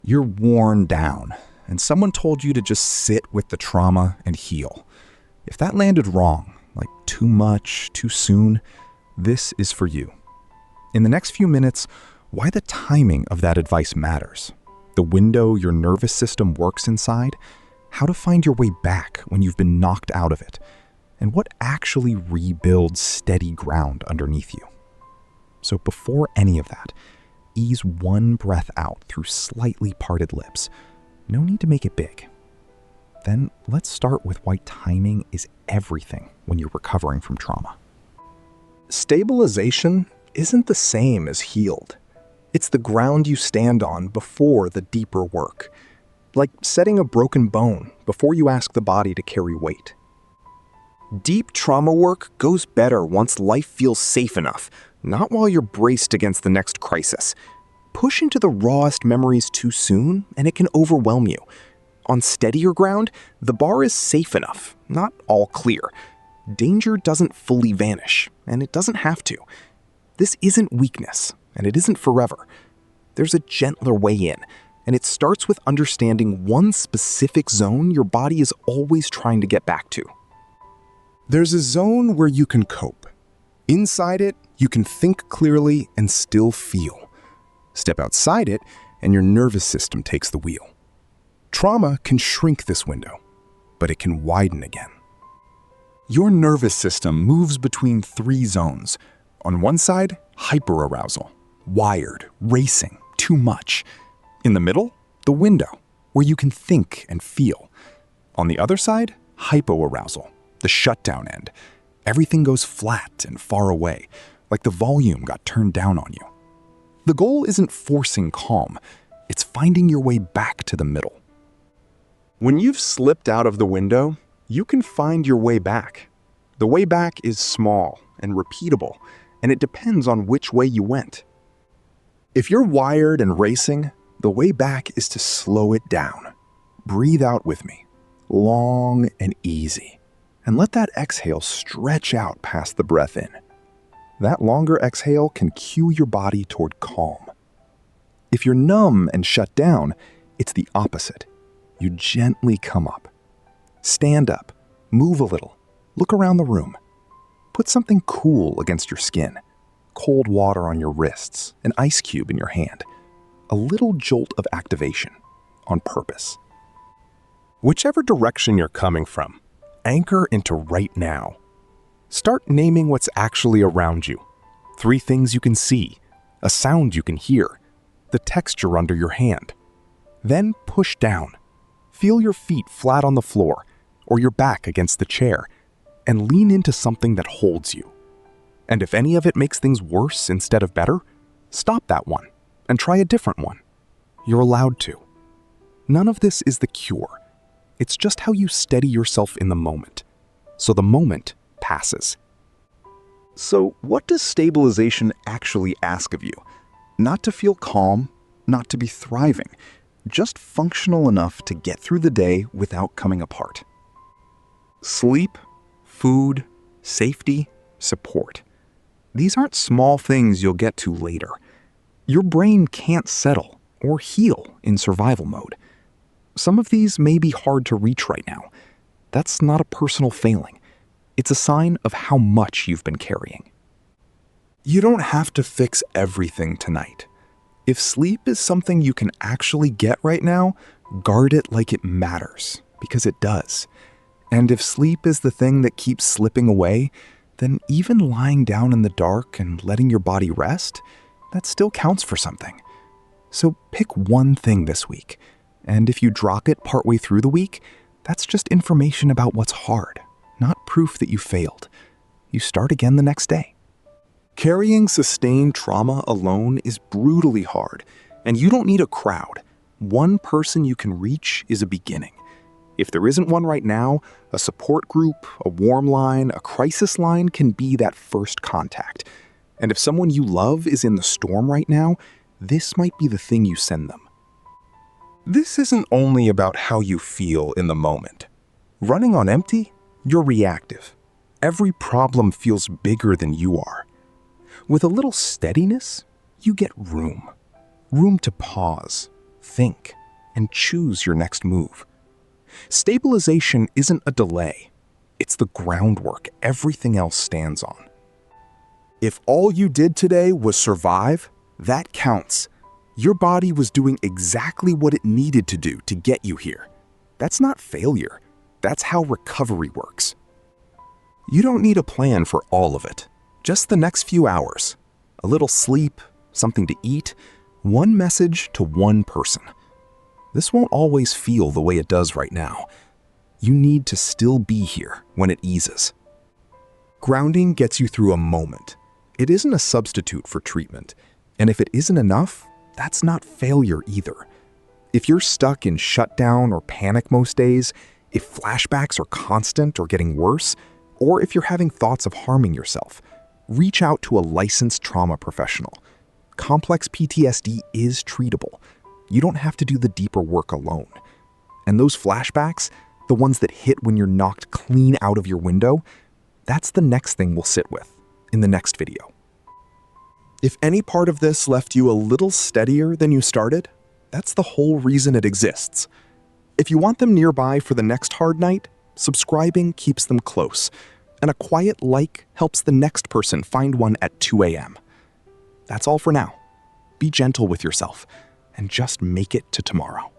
You're worn down, and someone told you to just sit with the trauma and heal. If that landed wrong, like too much, too soon, this is for you. In the next few minutes, why the timing of that advice matters, the window your nervous system works inside, how to find your way back when you've been knocked out of it, and what actually rebuilds steady ground underneath you. So before any of that, ease one breath out through slightly parted lips. No need to make it big. Then let's start with why timing is everything when you're recovering from trauma. Stabilization isn't the same as healed. It's the ground you stand on before the deeper work, like setting a broken bone before you ask the body to carry weight. Deep trauma work goes better once life feels safe enough, not while you're braced against the next crisis. Push into the rawest memories too soon, and it can overwhelm you. On steadier ground, the bar is safe enough, not all clear. Danger doesn't fully vanish, and it doesn't have to. This isn't weakness, and it isn't forever. There's a gentler way in, and it starts with understanding one specific zone your body is always trying to get back to. There's a zone where you can cope. Inside it, you can think clearly and still feel. Step outside it, and your nervous system takes the wheel. Trauma can shrink this window, but it can widen again. Your nervous system moves between three zones. On one side, hyperarousal, wired, racing, too much. In the middle, the window, where you can think and feel. On the other side, hypoarousal, the shutdown end. Everything goes flat and far away, like the volume got turned down on you. The goal isn't forcing calm, it's finding your way back to the middle. When you've slipped out of the window, you can find your way back. The way back is small and repeatable, and it depends on which way you went. If you're wired and racing, the way back is to slow it down. Breathe out with me, long and easy, and let that exhale stretch out past the breath in. That longer exhale can cue your body toward calm. If you're numb and shut down, it's the opposite. You gently come up. Stand up, move a little, look around the room. Put something cool against your skin, cold water on your wrists, an ice cube in your hand. A little jolt of activation, on purpose. Whichever direction you're coming from, anchor into right now. Start naming what's actually around you. 3 things you can see, a sound you can hear, the texture under your hand. Then push down. Feel your feet flat on the floor or your back against the chair, and lean into something that holds you. And if any of it makes things worse instead of better, stop that one and try a different one. You're allowed to. None of this is the cure. It's just how you steady yourself in the moment, so the moment passes. So what does stabilization actually ask of you? Not to feel calm, not to be thriving, just functional enough to get through the day without coming apart. Sleep, food, safety, support. These aren't small things you'll get to later. Your brain can't settle or heal in survival mode. Some of these may be hard to reach right now. That's not a personal failing. It's a sign of how much you've been carrying. You don't have to fix everything tonight. If sleep is something you can actually get right now, guard it like it matters, because it does. And if sleep is the thing that keeps slipping away, then even lying down in the dark and letting your body rest, that still counts for something. So pick one thing this week, and if you drop it partway through the week, that's just information about what's hard, not proof that you failed. You start again the next day. Carrying sustained trauma alone is brutally hard, and you don't need a crowd. One person you can reach is a beginning. If there isn't one right now, a support group, a warm line, a crisis line can be that first contact. And if someone you love is in the storm right now, this might be the thing you send them. This isn't only about how you feel in the moment. Running on empty, you're reactive. Every problem feels bigger than you are. With a little steadiness, you get room. Room to pause, think, and choose your next move. Stabilization isn't a delay. It's the groundwork everything else stands on. If all you did today was survive, that counts. Your body was doing exactly what it needed to do to get you here. That's not failure. That's how recovery works. You don't need a plan for all of it. Just the next few hours. A little sleep, something to eat, one message to one person. This won't always feel the way it does right now. You need to still be here when it eases. Grounding gets you through a moment. It isn't a substitute for treatment. And if it isn't enough, that's not failure either. If you're stuck in shutdown or panic most days, if flashbacks are constant or getting worse, or if you're having thoughts of harming yourself, reach out to a licensed trauma professional. Complex PTSD is treatable. You don't have to do the deeper work alone. And those flashbacks, the ones that hit when you're knocked clean out of your window, that's the next thing we'll sit with in the next video. If any part of this left you a little steadier than you started, that's the whole reason it exists. If you want them nearby for the next hard night, subscribing keeps them close, and a quiet like helps the next person find one at 2 a.m. That's all for now. Be gentle with yourself, and just make it to tomorrow.